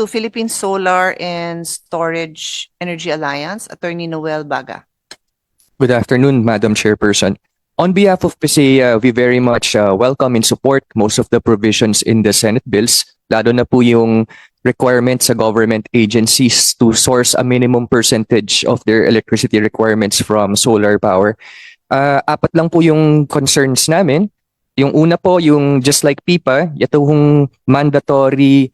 to Philippine Solar and Storage Energy Alliance, Attorney Noel Baga. Good afternoon, Madam Chairperson. On behalf of PSEA, we very much welcome and support most of the provisions in the Senate bills, lalo na po yung requirements sa government agencies to source a minimum percentage of their electricity requirements from solar power. Apat lang po yung concerns namin. Yung una po, yung just like PIPA, yung mandatory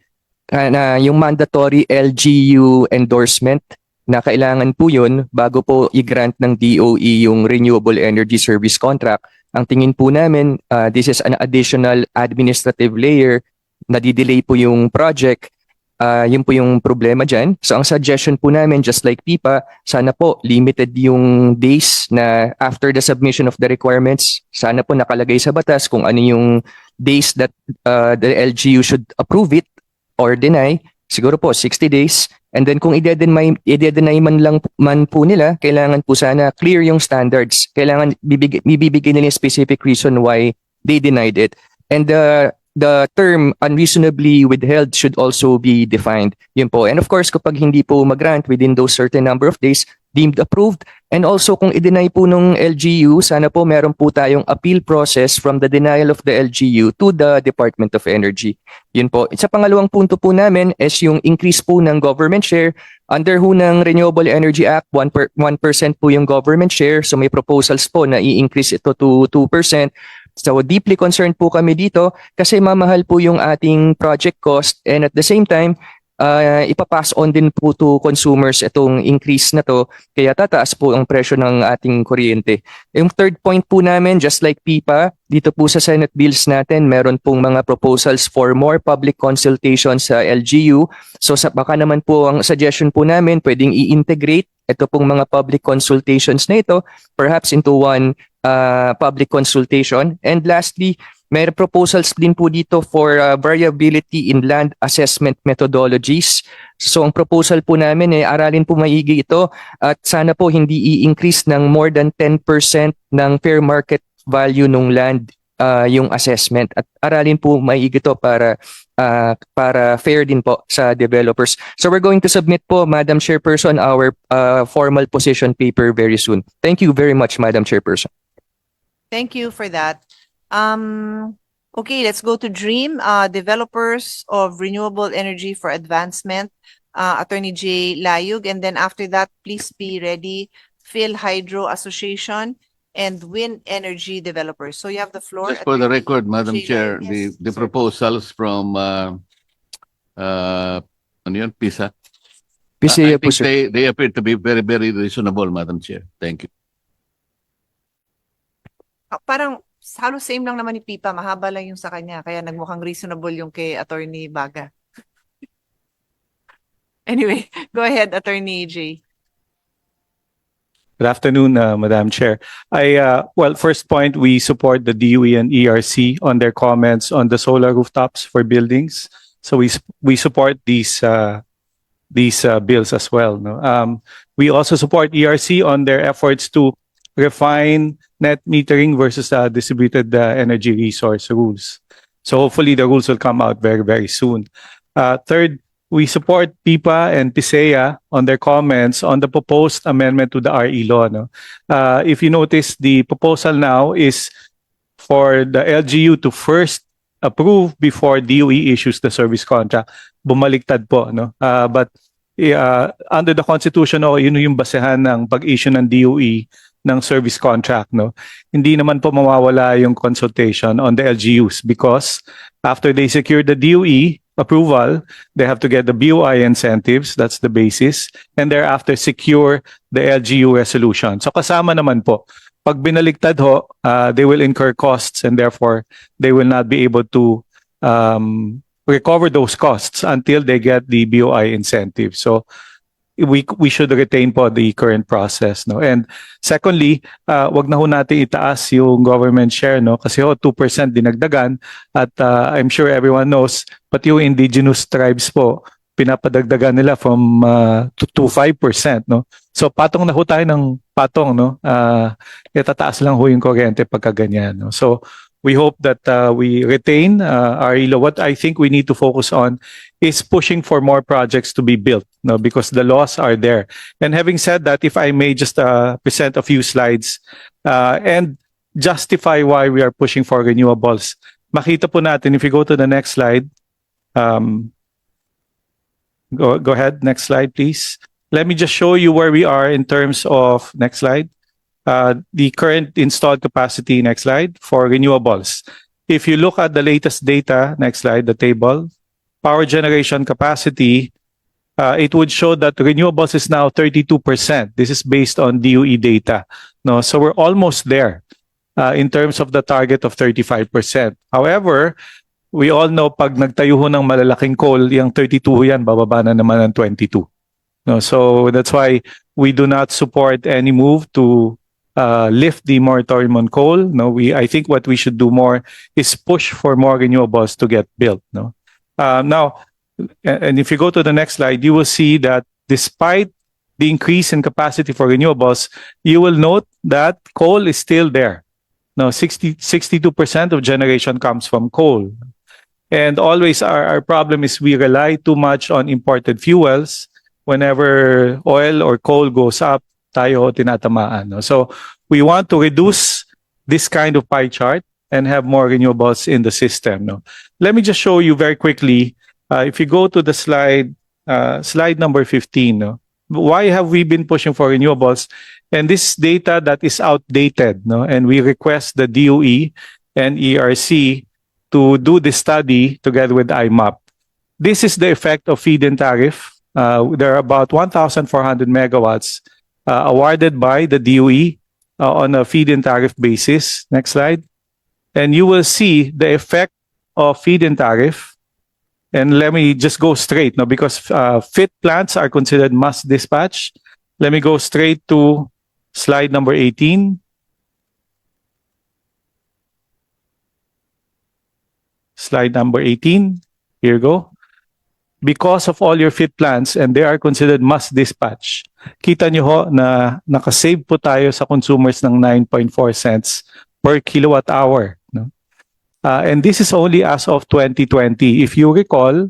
LGU endorsement na kailangan po yun bago po i-grant ng DOE yung Renewable Energy Service Contract. Ang tingin po namin, this is an additional administrative layer, nadidelay po yung project. Yun po yung problema dyan. So ang suggestion po namin, just like PIPA, sana po limited yung days na after the submission of the requirements, sana po nakalagay sa batas kung ano yung days that the LGU should approve it or deny. Siguro po 60 days. And then kung i-deny man po nila, kailangan po sana clear yung standards. Kailangan bibigyan nila yung specific reason why they denied it. And the term unreasonably withheld should also be defined. Yun po. And of course, kapag hindi po mag-grant within those certain number of days, deemed approved. And also kung i-deny po nung LGU, sana po meron po tayong appeal process from the denial of the LGU to the Department of Energy. Yun po. Sa pangalawang punto po namin is yung increase po ng government share. Under ho ng Renewable Energy Act, 1% po yung government share. So may proposals po na i-increase ito to 2%. So deeply concerned po kami dito kasi mamahal po yung ating project cost, and at the same time, ipapass on din po to consumers itong increase na to, kaya tataas po ang presyo ng ating kuryente. Yung third point po namin, just like PIPA, dito po sa Senate bills natin, meron pong mga proposals for more public consultation sa LGU. So baka naman po ang suggestion po namin, pwedeng i-integrate ito pong mga public consultations na ito perhaps into one public consultation. And lastly, may proposals din po dito for variability in land assessment methodologies. So ang proposal po namin aralin po maigi ito at sana po hindi i-increase ng more than 10% ng fair market value ng land yung assessment, at aralin po maigi ito para fair din po sa developers. So we're going to submit po, Madam Chairperson, our formal position paper very soon. Thank you very much, Madam Chairperson. Thank you for that. Okay, let's go to DREAM, Developers of Renewable Energy for Advancement, Attorney J. Layug, and then after that, please be ready, Phil Hydro Association and Wind Energy Developers. So you have the floor. Just for the Attorney record, Madam J. Chair, Layug. Yes, the sir. proposals from ano yun, PISA? PSEA I po, think sir. they appear to be very, very reasonable, Madam Chair. Thank you. Parang halos same lang naman ni Pipa, mahaba lang yung sa kanya, kaya nagmukhang reasonable yung kay Attorney Baga. Anyway, go ahead, Attorney J. Good afternoon, Madam Chair. Well, first point, we support the DOE and ERC on their comments on the solar rooftops for buildings. So we support these bills as well. No? We also support ERC on their efforts to refine net metering versus distributed energy resource rules. So hopefully the rules will come out very, very soon. Third, we support PIPA and PSEA on their comments on the proposed amendment to the RE law. No? If you notice, the proposal now is for the LGU to first approve before DOE issues the service contract. Bumaliktad po. No? But under the Constitution, yun yung basehan ng pag-issue ng DOE ng service contract, no? Hindi naman po mawawala yung consultation on the LGUs because after they secure the DOE approval, they have to get the BOI incentives, that's the basis, and thereafter secure the LGU resolution. So kasama naman po, pag binaliktad ho, they will incur costs and therefore they will not be able to recover those costs until they get the BOI incentive. So we should retain po the current process, no. And secondly, wag na ho natin itaas yung government share, no, kasi 2% dinagdagan at I'm sure everyone knows pati yung indigenous tribes po pinapadagdagan nila from to 5%, no. So patong na ho tayo ng patong, no. Itataas lang ho yung kuryente pagka ganyan, no. So we hope that we retain our ILO. What I think we need to focus on is pushing for more projects to be built, no, because the laws are there. And having said that, if I may just present a few slides and justify why we are pushing for renewables. Makita po natin, if you go to the next slide, go ahead, next slide, please. Let me just show you where we are in terms of, next slide, the current installed capacity, next slide, for renewables. If you look at the latest data, next slide, the table, power generation capacity, it would show that renewables is now 32%. This is based on DOE data. No, so we're almost there in terms of the target of 35%. However, we all know pag nagtayo ho ng malalaking coal, yung 32 yan, bababa na naman ng 22. No, so that's why we do not support any move to lift the moratorium on coal. No, I think what we should do more is push for more renewables to get built. No, now, and if you go to the next slide, you will see that despite the increase in capacity for renewables, you will note that coal is still there. Now, 62% of generation comes from coal. And always our problem is we rely too much on imported fuels. Whenever oil or coal goes up, tayo tinatamaan. No? So we want to reduce this kind of pie chart and have more renewables in the system. No? Let me just show you very quickly. If you go to the slide number 15, no? Why have we been pushing for renewables? And this data that is outdated, no? And we request the DOE and ERC to do the study together with IMAP. This is the effect of feed-in tariff. There are about 1,400 megawatts awarded by the DOE on a feed-in tariff basis. Next slide. And you will see the effect of feed-in tariff. And let me just go straight, no, because FIT plants are considered must dispatch. Let me go straight to slide number 18. Slide number 18. Here you go. Because of all your FIT plants and they are considered must dispatch, kita nyo ho na nakasave po tayo sa consumers ng 9.4 cents per kilowatt hour. No? And this is only as of 2020. If you recall,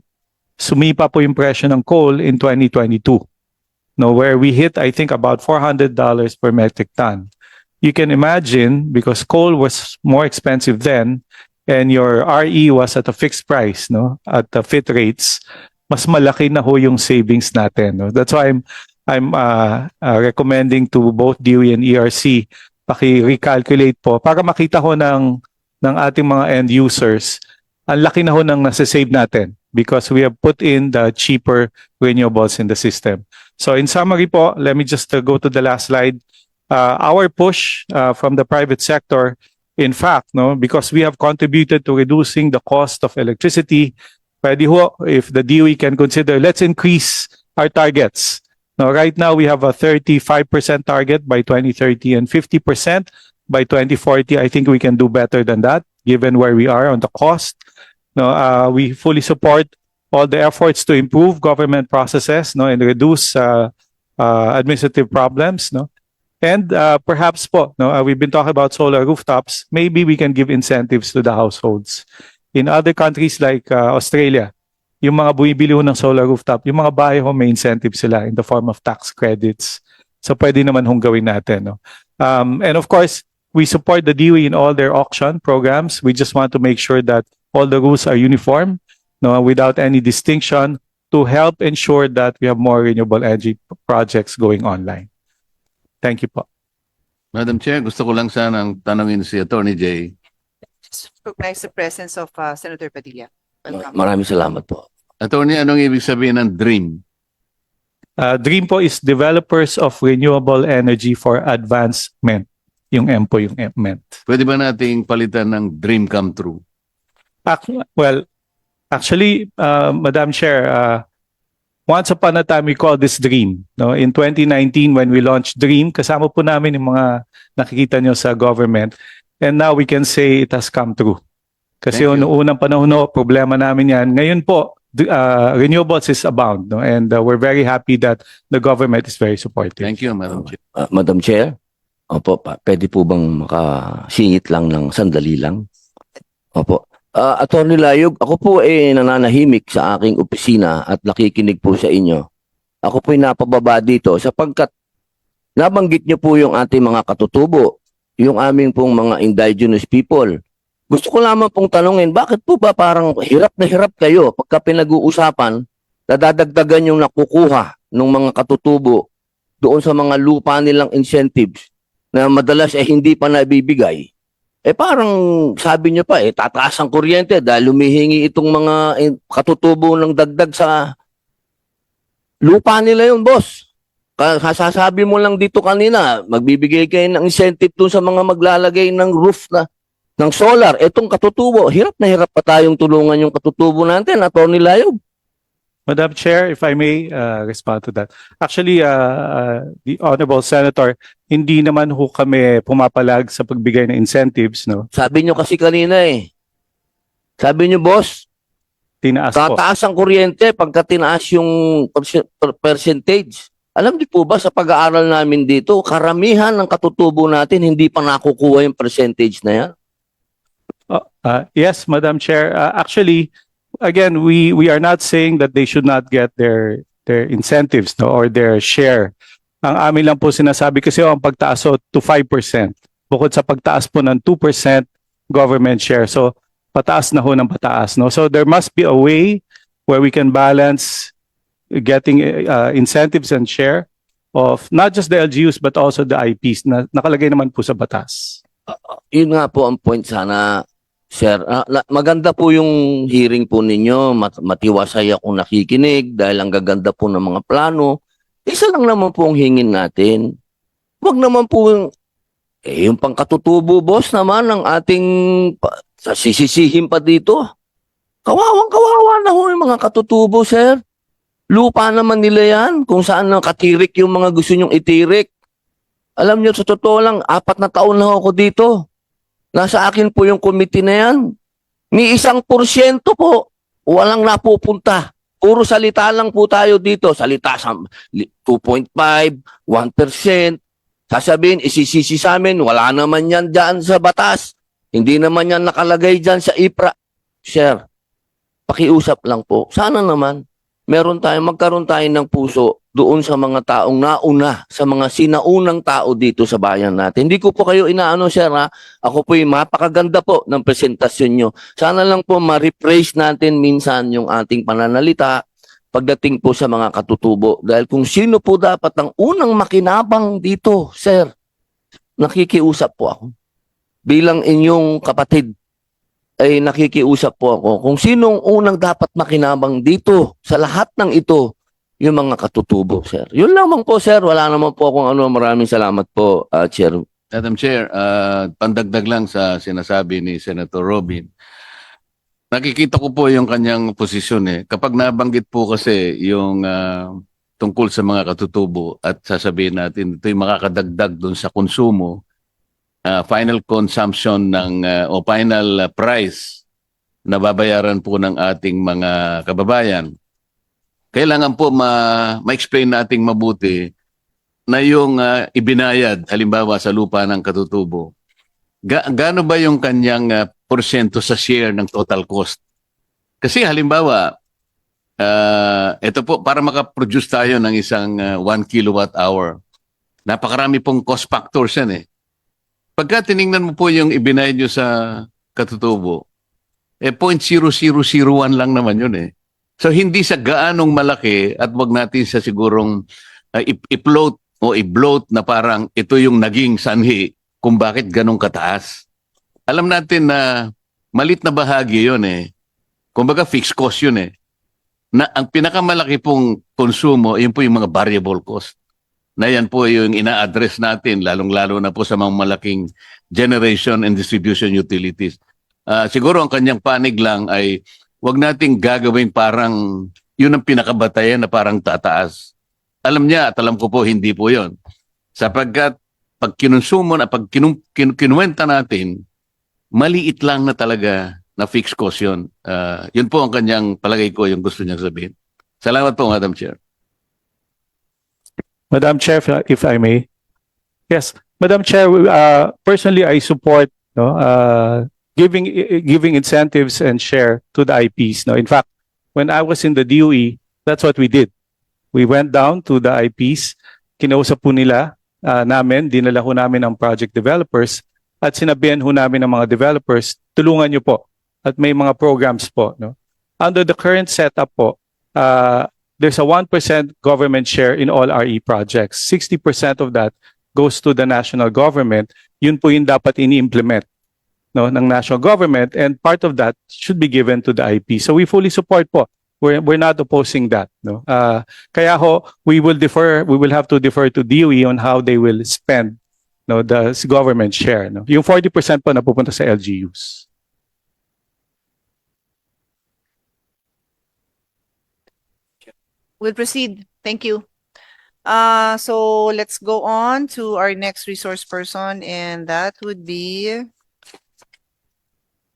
sumipa po yung presyo ng coal in 2022. No, where we hit, I think, about $400 per metric ton. You can imagine, because coal was more expensive then, and your RE was at a fixed price, no, at the FIT rates, mas malaki na ho yung savings natin. No? That's why I'm recommending to both DOE and ERC, paki-recalculate po para makita ho ng ating mga end users, ang laki na ho ng nasa-save natin because we have put in the cheaper renewables in the system. So in summary po, let me just go to the last slide. Our push from the private sector, in fact, no, because we have contributed to reducing the cost of electricity, pwede ho, if the DOE can consider, let's increase our targets. Now, right now, we have a 35% target by 2030 and 50% by 2040. I think we can do better than that, given where we are on the cost. No, we fully support all the efforts to improve government processes, no, and reduce administrative problems, no. And perhaps po, no, we've been talking about solar rooftops. Maybe we can give incentives to the households. In other countries like Australia, yung mga bumibili ho ng solar rooftop, yung mga bahay ho may incentive sila in the form of tax credits. So pwede naman hong gawin natin. No? And of course, we support the DOE in all their auction programs. We just want to make sure that all the rules are uniform, no, without any distinction, to help ensure that we have more renewable energy projects going online. Thank you po. Madam Chair, gusto ko lang sanang tanungin si Attorney Jay. Just recognize the presence of Senator Padilla. Welcome. Maraming salamat po. Attorney, anong ibig sabihin ng DREAM? DREAM po is Developers of Renewable Energy for Advancement. Yung M po yung MENT. Pwede ba nating palitan ng DREAM come true? Well, actually, Madam Chair, once upon a time we called this DREAM. No? In 2019 when we launched DREAM, kasama po namin yung mga nakikita nyo sa government. And now we can say it has come true. Kasi Thank you. noong unang panahon, no, problema namin yan. Ngayon po, renewables is abound. No? And we're very happy that the government is very supportive. Thank you, Madam Chair. Madam Chair, opo, pwede po bang makasingit lang ng sandali lang? Opo. Attorney Layog, ako po nananahimik sa aking opisina at nakikinig po sa inyo. Ako po napababa dito sapagkat nabanggit niyo po yung ating mga katutubo, yung aming pong mga indigenous people. Gusto ko lamang pong tanungin, bakit po ba parang hirap na hirap kayo pagka pinag-uusapan, nadadagdagan yung nakukuha ng mga katutubo doon sa mga lupa nilang incentives na madalas hindi pa nabibigay? Parang sabi nyo pa, tataas ang kuryente dahil lumihingi itong mga katutubo ng dagdag sa lupa nila yun, boss. Kasasabi mo lang dito kanina, magbibigay kayo ng incentive dun sa mga maglalagay ng roof ng solar. Etong katutubo, hirap na hirap pa tayong tulungan yung katutubo natin, Atty. Layog. Madam Chair, if I may respond to that. Actually, the Honorable Senator, hindi naman ho kami pumapalag sa pagbigay ng incentives, no? Sabi nyo kasi kanina Sabi nyo, boss, Tinaas po. tataas ang kuryente pagka tinaas yung percentage. Alam niyo po ba sa pag-aaral namin dito, karamihan ng katutubo natin hindi pa nakukuha yung percentage na yan? Yes, Madam Chair. Actually, again, we are not saying that they should not get their incentives, no, or their share. Ang amin lang po sinasabi kasi ang pagtaas to 5%. Bukod sa pagtaas po ng 2% government share. So pataas na ho ng pataas, no. So there must be a way where we can balance getting incentives and share of not just the LGUs but also the IPs na nakalagay naman po sa batas. Yun nga po ang point sana, sir. Maganda po yung hearing po ninyo. Matiwasay akong nakikinig dahil ang gaganda po ng mga plano. Isa lang naman po ang hingin natin. Huwag naman po yung pangkatutubo, boss, naman ang ating sisisihin pa dito. Kawawang-kawawa na ho yung mga katutubo, sir. Lupa naman nila yan kung saan nakatirik yung mga gusto nyong itirik. Alam nyo, sa totoo lang, 4 na taon na ako dito. Nasa akin po yung committee na yan. Ni 1% po, walang napupunta. Puro salita lang po tayo dito. Salita sa 2.5, 1%. Sasabihin, isisisi sa amin, wala naman yan dyan sa batas. Hindi naman yan nakalagay dyan sa IPRA. Sir, pakiusap lang po. Sana naman, magkaroon tayo ng puso doon sa mga taong nauna, sa mga sinaunang tao dito sa bayan natin. Hindi ko po kayo inaano, sir, ha? Ako po yung mapakaganda po ng presentasyon nyo. Sana lang po ma-rephrase natin minsan yung ating pananalita pagdating po sa mga katutubo. Dahil kung sino po dapat ang unang makinabang dito, sir, nakikiusap po ako. Bilang inyong kapatid, ay nakikiusap po ako kung sinong unang dapat makinabang dito sa lahat ng ito, yung mga katutubo, sir. Yun lamang po, sir. Wala naman po akong ano. Maraming salamat po, Chair. Madam Chair, pandagdag lang sa sinasabi ni Senator Robin. Nakikita ko po yung kanyang posisyon. Kapag nabanggit po kasi yung tungkol sa mga katutubo at sasabihin natin ito yung makakadagdag doon sa konsumo, final consumption o final price na babayaran po ng ating mga kababayan. Kailangan po ma-explain nating mabuti na yung ibinayad, halimbawa sa lupa ng katutubo, gaano ba yung kanyang porsyento sa share ng total cost? Kasi halimbawa, ito po, para makaproduce tayo ng isang 1 kilowatt hour, napakarami pong cost factors yan . Pagka tiningnan mo po yung ibinayad nyo sa katutubo, 0.0001 lang naman yun . So hindi sa gaanong malaki at wag natin sa sigurong i-float o i-bloat na parang ito yung naging sanhi kung bakit ganong kataas. Alam natin na malit na bahagi yun . Kumbaga fixed cost yun . Na ang pinakamalaki pong konsumo, yun po yung mga variable cost. Na yan po yung ina-address natin, lalong-lalo na po sa mga malaking generation and distribution utilities. Siguro ang kanyang panig lang ay wag nating gagawin parang yun ang pinakabatayan na parang tataas. Alam niya at alam ko po hindi po yun. Sapagkat pag kinonsumo na, pag kinuwenta natin, maliit lang na talaga na fixed cost yun. Yun po ang kanyang palagay ko yung gusto niyang sabihin. Salamat po, Madam Chair. Madam Chair, if I may. Yes, Madam Chair, personally I support giving incentives and share to the IPs. No, in fact, when I was in the DOE, that's what we did. We went down to the IPs, kinausap po nila namin, dinala ho namin ang project developers at sinabihan ho namin ng mga developers, tulungan nyo po at may mga programs po. No? Under the current setup po, there's a 1% government share in all RE projects. 60% of that goes to the national government. Yun po yung dapat ini-implement, no, ng national government, and part of that should be given to the IP. So we fully support po. We're not opposing that, no. Kaya ho, we will have to defer to DOE on how they will spend, no, the government share, no. Yung 40% po napupunta sa LGUs. We'll proceed. Thank you. So let's go on to our next resource person, and that would be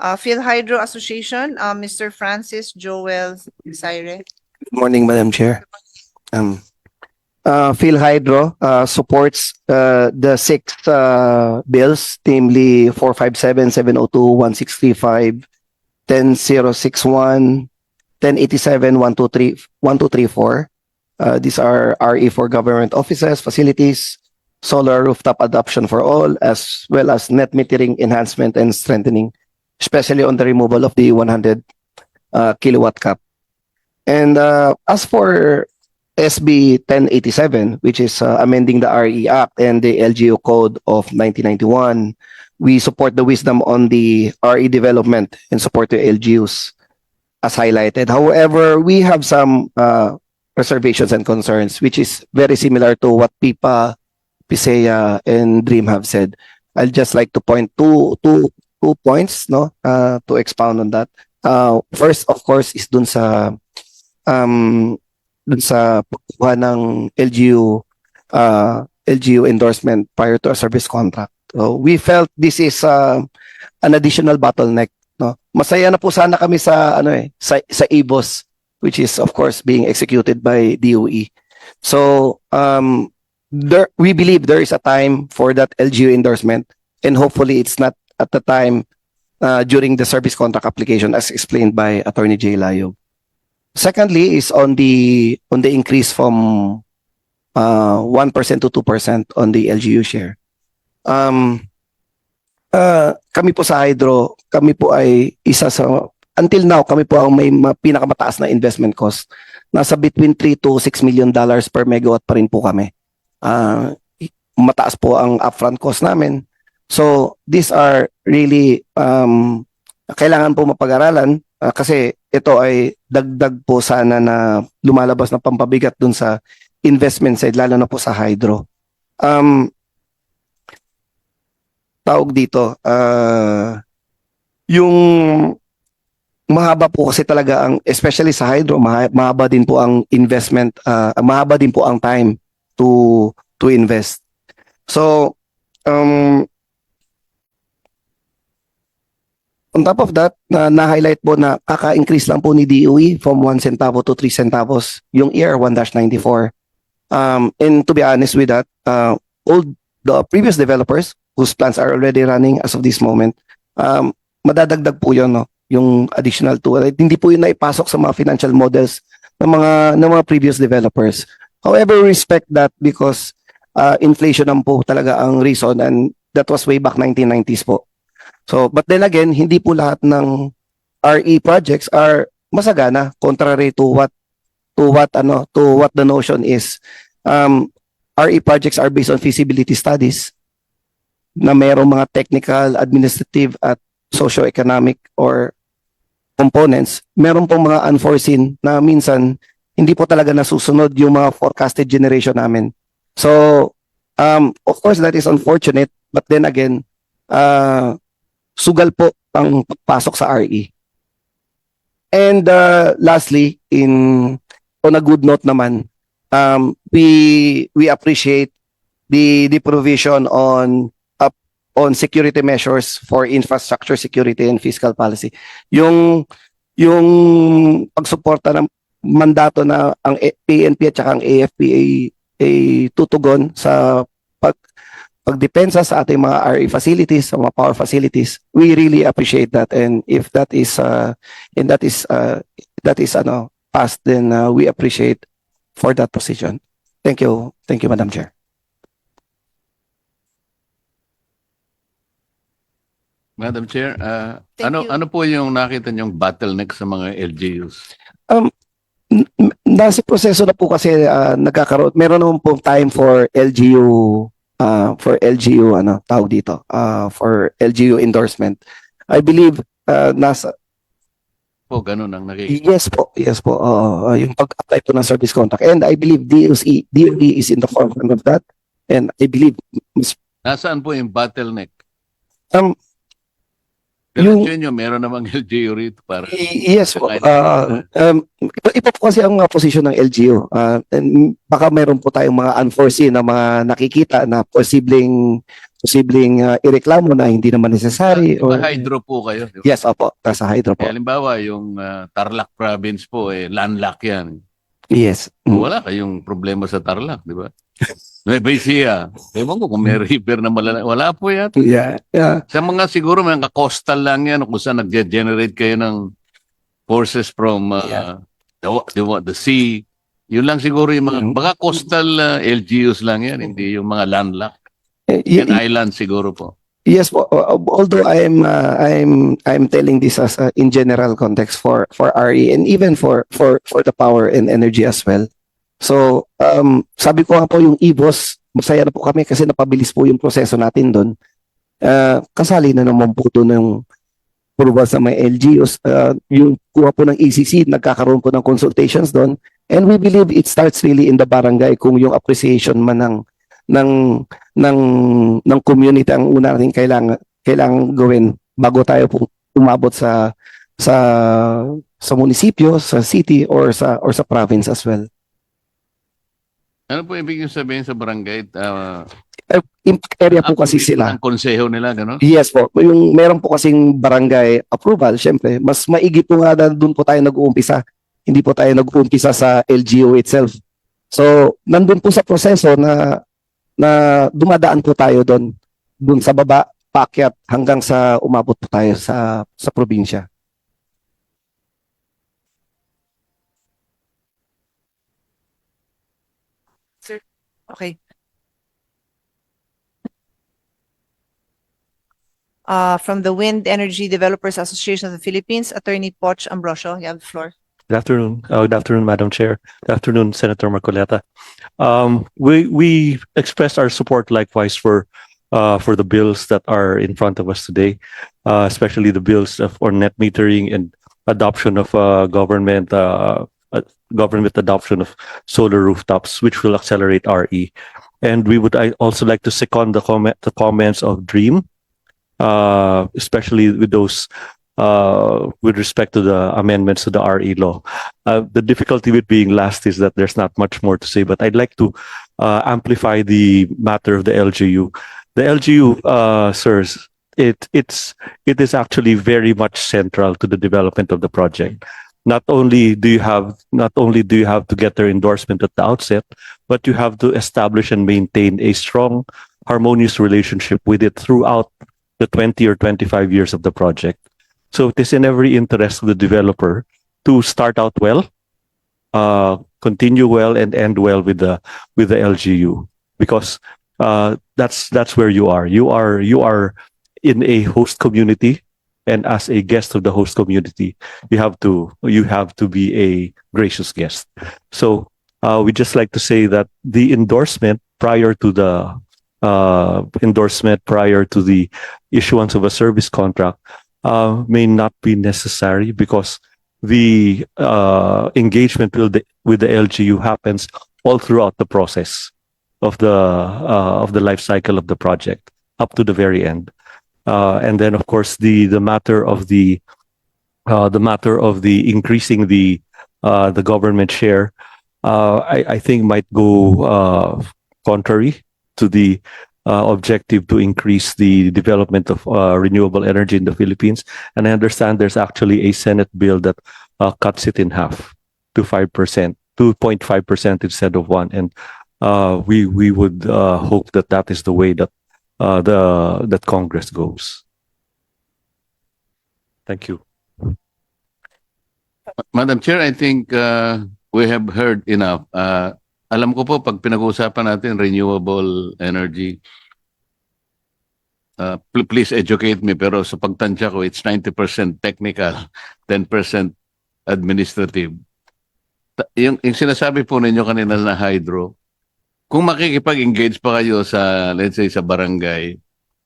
PhilHydro Association, Mr. Francis Joel Zaire. Good morning, Madam Chair. PhilHydro supports the six bills, namely 457, 702, 1635, 10061, 1087, 1234. These are RE for government offices, facilities, solar rooftop adoption for all, as well as net metering enhancement and strengthening, especially on the removal of the 100 kilowatt cap. And as for SB 1087, which is amending the RE Act and the LGU Code of 1991, we support the wisdom on the RE development and support the LGUs as highlighted. However, we have some reservations and concerns, which is very similar to what PIPA, PISEA, and DREAM have said. I'll just like to point two points, no, to expound on that. First, of course, is dun sa pagkuha ng LGU endorsement prior to a service contract. So we felt this is an additional bottleneck, no. Masaya na po sana kami sa sa EBOS, which is of course being executed by DOE. So we believe there is a time for that LGU endorsement, and hopefully it's not at the time during the service contract application as explained by Attorney J. Layo. Secondly is on the increase from 1% to 2% on the LGU share. Kami po sa Hydro, kami po ay isa sa, until now, kami po ang may pinakamataas na investment cost. Nasa between $3 to $6 million per megawatt pa rin po kami. Mataas po ang upfront cost namin. So these are really kailangan po mapag-aralan kasi ito ay dagdag po sana na lumalabas na pampabigat dun sa investment side, lalo na po sa Hydro. Tawag dito, yung mahaba po kasi talaga ang, especially sa Hydro, mahaba din po ang investment, mahaba din po ang time to invest. So on top of that, na-highlight po na kaka-increase lang po ni DOE from 1 centavo to 3 centavos yung ER1-94. And to be honest with that, all the previous developers whose plans are already running as of this moment, madadagdag po yun, no? Yung additional to. Hindi po yun naipasok sa mga financial models ng mga previous developers. However, we respect that because inflation ang po talaga ang reason, and that was way back 1990s po. So, but then again, hindi po lahat ng RE projects are masagana, contrary to what the notion is. RE projects are based on feasibility studies na mayroong mga technical, administrative at socio-economic or components. Meron pong mga unforeseen na minsan hindi po talaga nasusunod yung mga forecasted generation namin. So, of course, that is unfortunate, but then again, sugal po ang pagpasok sa RE. And lastly, on a good note naman, we appreciate the provision on security measures for infrastructure security and fiscal policy. Yung pagsuporta ng mandato na ang PNP at saka ang AFP ay tutugon sa pagdepensa sa ating mga RE facilities, sa mga power facilities. We really appreciate that, and if that is passed, then we appreciate for that position. Thank you, Madam Chair. Madam Chair, Thank you. ano po yung nakita niyong bottleneck sa mga LGUs? Nasa proseso na po kasi nagkakaroon, meron naman po time for LGU tawag dito, for LGU endorsement. I believe nasa Po, ganun ang nakikita. yes po, yung pag-apply po ng service contract, and I believe DOE is in the forefront of that, and I believe Nasaan po yung bottleneck? yung- Diretso nyo, meron namang LGU rito para yes po. Iba po kasi ang posisyon ng LGU. And baka meron po tayong mga unforeseen na mga nakikita na posibleng ireklamo na hindi naman necessary. Diba hydro po kayo? Diba? Yes, opo. Nasa hydro po. Kaya halimbawa, yung Tarlac province po, landlocked yan. Yes. Wala kayong problema sa Tarlac, di ba? Nueva Ecija, ewan ko kung may river na malala. Wala po yan. Yeah. Sa mga siguro mga coastal lang yan kung saan nag-generate kayo ng forces from the sea. Yun lang siguro yung mga baka coastal LGUs lang yan, hindi yung mga landlocked. Yan island siguro po. Yes po. Although I'm telling this as in general context for RE and even for the power and energy as well. So, sabi ko nga po yung EBOS, masaya na po kami kasi napabilis po yung proseso natin doon. Kasali na naman po doon ng approval sa mga LGUs. Yung kuha po ng ECC, nagkakaroon po ng consultations doon. And we believe it starts really in the barangay kung yung appreciation man ng community ang una natin kailangan gawin bago tayo po umabot sa munisipyo, sa city or sa province as well. Ano po ibig sabihin sa barangay? Impact area po kasi sila. Ang konseho nila, gano'n? Yes po. Yung meron po kasing barangay approval, syempre, mas maigi po nga na doon po tayo nag-uumpisa. Hindi po tayo nag-uumpisa sa LGU itself. So, nandun po sa proseso na dumadaan po tayo doon sa baba, paakyat hanggang sa umabot po tayo sa probinsya. Okay. From the Wind Energy Developers Association of the Philippines, Attorney Poch Ambrosio, you have the floor. Good afternoon. Good afternoon, Madam Chair. Good afternoon, Senator Marcoleta. We expressed our support likewise for the bills that are in front of us today, especially the bills for net metering and adoption of government adoption of solar rooftops, which will accelerate RE. And we would also like to second the comments of Dream, especially with those with respect to the amendments to the RE law. The difficulty with being last is that there's not much more to say, but I'd like to amplify the matter of the LGU. The LGU, sirs, it is actually very much central to the development of the project. Not only do you have to get their endorsement at the outset, but you have to establish and maintain a strong, harmonious relationship with it throughout the 20 or 25 years of the project. So it is in every interest of the developer to start out well, continue well, and end well with the LGU, because that's where you are. You are in a host community, and as a guest of the host community, you have to be a gracious guest. So we just like to say that the endorsement prior to the issuance of a service contract may not be necessary, because the engagement with the LGU happens all throughout the process of the life cycle of the project up to the very end. And then, of course, the matter of the increasing the government share, I think might go contrary to the objective to increase the development of renewable energy in the Philippines. And I understand there's actually a Senate bill that cuts it in half to 5%, 2.5% instead of 1%. And we would hope that is the way that that Congress goes. Thank you. Madam Chair, I think we have heard enough. Alam ko po, pag pinag-uusapan natin renewable energy, please educate me, pero sa pagtansya ko, it's 90% technical, 10% administrative. Yung sinasabi po ninyo kanina na hydro, kung makikipag-engage pa kayo sa, let's say, sa barangay,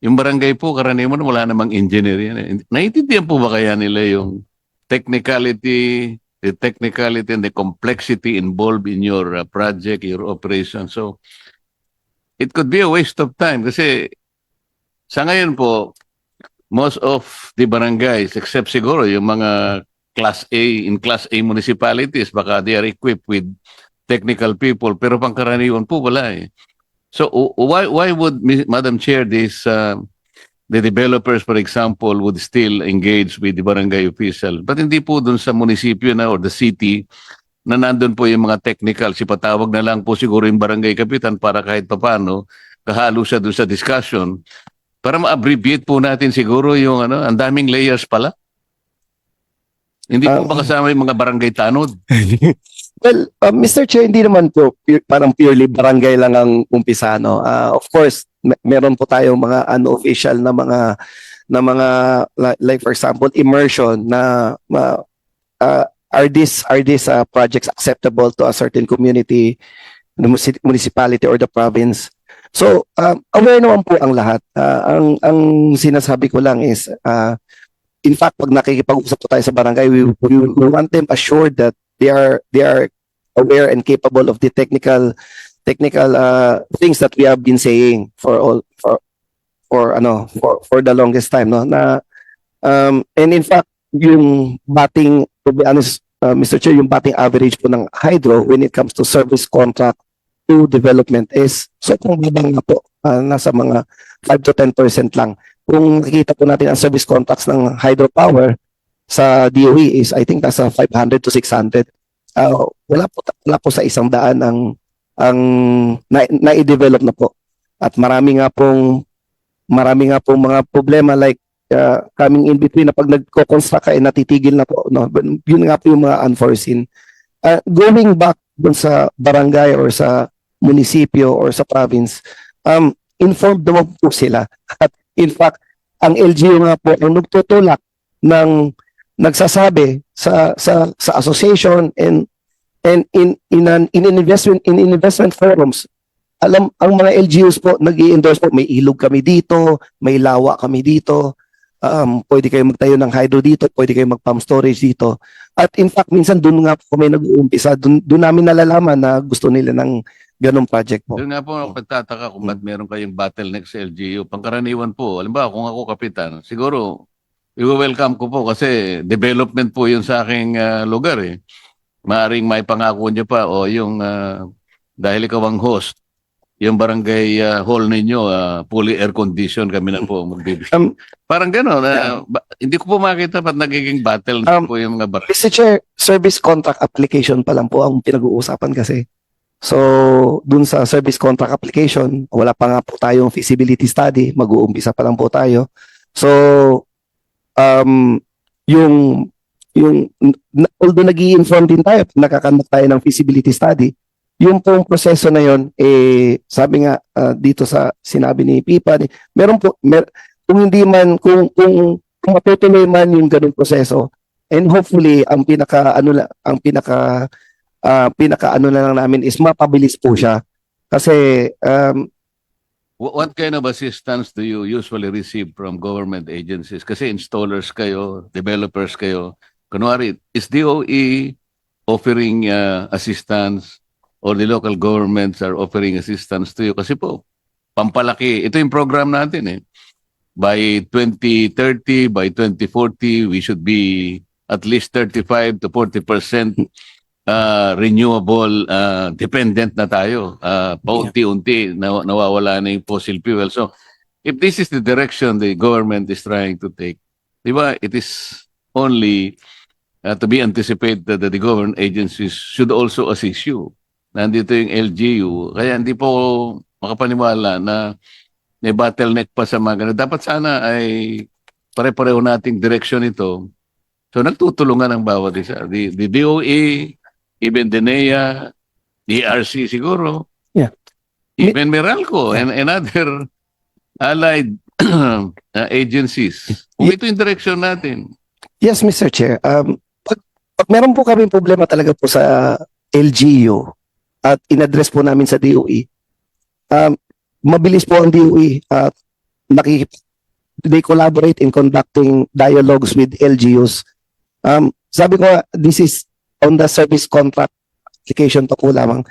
yung barangay po, karaniwan wala namang engineer yan. Naiintindihan po ba kaya nila yung technicality and the complexity involved in your project, your operation? So, it could be a waste of time kasi sa ngayon po, most of the barangays, except siguro yung mga Class A municipalities, baka they are equipped with technical people, pero pangkaraniwan po wala eh. So why would, Madam Chair, the developers, for example, would still engage with the barangay official? But hindi po dun sa munisipyo na or the city na nandun po yung mga technical, sipatawag na lang po siguro yung barangay kapitan para kahit papano kahalo siya dun sa discussion para ma-abbreviate po natin siguro yung ang daming layers pala. Hindi po ba kasama yung mga barangay tanod? Well, Mr. Chair, hindi naman po parang purely barangay lang ang umpisa, no? Of course, meron po tayong mga unofficial na mga like for example, immersion na are these projects acceptable to a certain community, the municipality or the province? So, aware naman po ang lahat. Ang sinasabi ko lang is in fact, pag nakikipag-usap po tayo sa barangay, we want them assured that they are aware and capable of the technical things that we have been saying for the longest time, no, na and in fact yung batting, to be honest, Mr. Chair, yung batting average po ng hydro when it comes to service contract to development is sobrang babang na po, nasa mga 5 to 10% lang. Kung nakikita po natin ang service contracts ng hydropower sa DOE is I think nasa 500 to 600. Wala po sa 100 ang na-develop na po. At marami nga pong mga problema like coming in between na pag nagko-construct ka natitigil na po, no. Yun nga po yung mga unforeseen. Going back dun sa barangay or sa munisipyo or sa province, informed naman po sila. At in fact, ang LGU nga po ang nagtutulak ng nagsasabi sa association and in investment forums. Alam ang mga LGUs po nag-i-endorse po, may ilog kami dito, may lawa kami dito. Pwede kayo magtayo ng hydro dito, pwede kayo mag-pump storage dito. At in fact, minsan doon nga po kami nag-uumpisa, doon namin nalalaman na gusto nila ng ganong project po. Doon nga po ako nagtataka kung ba't meron kayong bottleneck sa LGU. Pangkaraniwan po, alam ba, kung ako kapitan, siguro, i-welcome ko po kasi development po yun sa aking lugar eh. Maaring may pangako niyo pa o yung dahil ikaw ang host, yung barangay hall ninyo, fully air condition kami na po magbibigay. Parang gano'n, hindi ko po makita ba't nagiging bottleneck po yung mga barangay. Mr. Chair, service contract application pa lang po ang pinag-uusapan kasi. So, dun sa service contract application, wala pa nga po tayong feasibility study, mag-uumpisa pa lang po tayo. So, although nag-i-inform din tayo, nakakandak tayo ng feasibility study, yung pong proseso na yon, sabi nga dito sa sinabi ni Pipa, kung hindi man, kung matutuloy man yung ganung proseso, and hopefully, ang pinaka na lang namin is mapabilis po siya. Kasi, What kind of assistance do you usually receive from government agencies? Kasi installers kayo, developers kayo. Kunwari, is DOE offering assistance or the local governments are offering assistance to you? Kasi po, pampalaki. Ito yung program natin eh. By 2030, by 2040, we should be at least 35 to 40% renewable dependent na tayo. Paunti-unti nawawala na yung fossil fuel. So, if this is the direction the government is trying to take, di ba, it is only to be anticipated that the government agencies should also assist you. Nandito yung LGU. Kaya hindi po makapaniwala na may bottleneck pa sa mga ganun. Dapat sana ay pare-pareho nating direksyon ito. So nagtutulungan ang bawat isa. The DOE, even the NEA, DRC siguro. Yeah. Even Meralco and other allied agencies. Kung ito yung direksyon natin. Yes, Mr. Chair. Pag meron po kami problema talaga po sa LGU at inaddress po namin sa DOE, mabilis po ang DOE at they collaborate in conducting dialogues with LGUs. Sabi ko, this is on the service contract application to po lamang.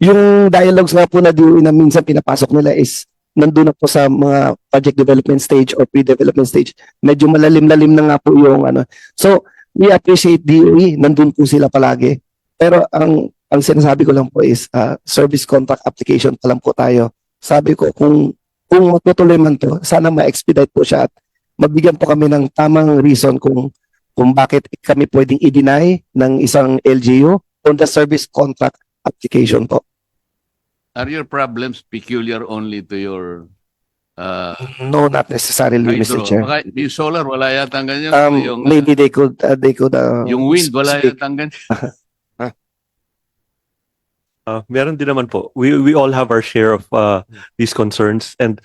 Yung dialogues nga po na DOE na minsan pinapasok nila is nandun na po sa mga project development stage or pre-development stage. Medyo malalim-lalim na nga po yung ano. So, we appreciate DOE, nandun po sila palagi. Pero ang sinasabi ko lang po is service contract application pa lang po tayo. Sabi ko, kung magtutuloy man to, sana ma-expedite po siya at mabigyan po kami ng tamang reason kung bakit kami pwedeng i-deny ng isang LGU on the service contract application po. Are your problems peculiar only to your No, not necessarily, Mr. hydro? Chair. Baka yung solar, wala yata ang ganyan. Yung, Maybe they could yung wind, wala speak. yata ang ganyan. Meron din naman po. We all have our share of these concerns, and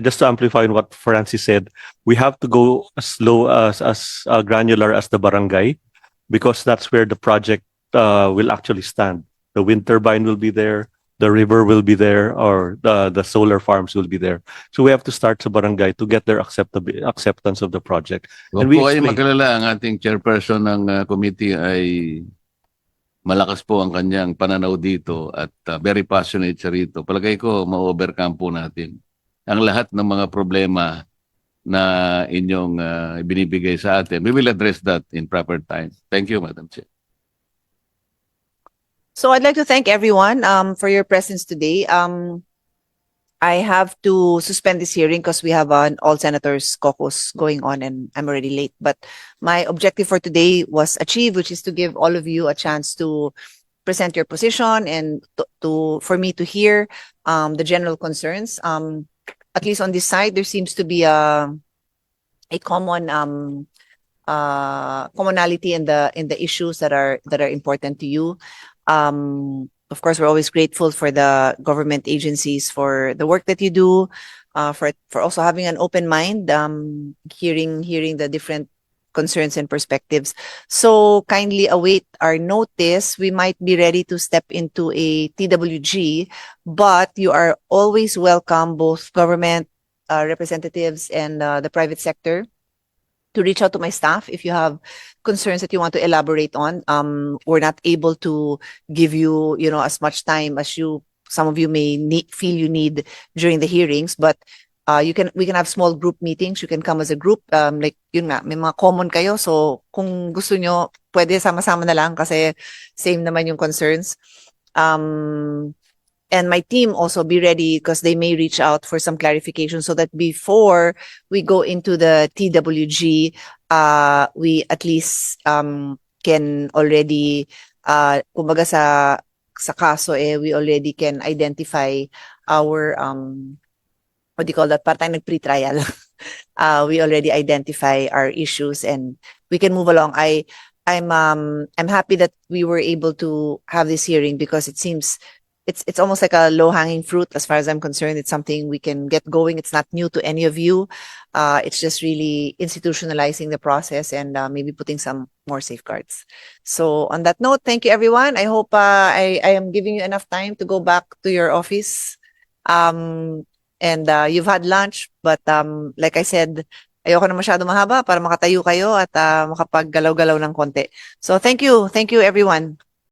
just to amplify on what Francis said, we have to go as low as granular as the barangay, because that's where the project will actually stand. The wind turbine will be there, the river will be there, or the solar farms will be there. So we have to start sa barangay to get their acceptance of the project. Huwag And we po kayo explain. magalala, ang ating chairperson ng committee ay malakas po ang kanyang pananaw dito at very passionate siya rito. Palagay ko, ma-overcome po natin ang lahat ng mga problema na inyong binibigay sa atin. We will address that in proper time. Thank you, Madam Chair. So I'd like to thank everyone for your presence today. I have to suspend this hearing because we have an all senators caucus going on and I'm already late. But my objective for today was achieved, which is to give all of you a chance to present your position and for me to hear the general concerns. At least on this side, there seems to be a common commonality in the issues that are important to you. Of course, we're always grateful for the government agencies for the work that you do, for also having an open mind, hearing the different concerns and perspectives. So kindly await our notice. We might be ready to step into a TWG, but you are always welcome, both government representatives and the private sector, to reach out to my staff if you have concerns that you want to elaborate on. We're not able to give you, as much time as some of you may feel you need during the hearings, but we can have small group meetings. You can come as a group. Like yun nga, may mga common kayo. So kung gusto nyo, pwede sama-sama na lang kasi same naman yung concerns. And my team also be ready because they may reach out for some clarification so that before we go into the TWG, we at least can already, kumbaga sa kaso we already can identify our, what do you call that? Parang nag-pre-trial. We already identify our issues and we can move along. I'm happy that we were able to have this hearing because it seems it's almost like a low-hanging fruit as far as I'm concerned. It's something we can get going. It's not new to any of you. It's just really institutionalizing the process and maybe putting some more safeguards. So on that note, thank you, everyone. I hope I am giving you enough time to go back to your office. And you've had lunch, but like I said, ayoko na masyado mahaba para makatayo kayo at makapaggalaw-galaw ng konti. So thank you, everyone.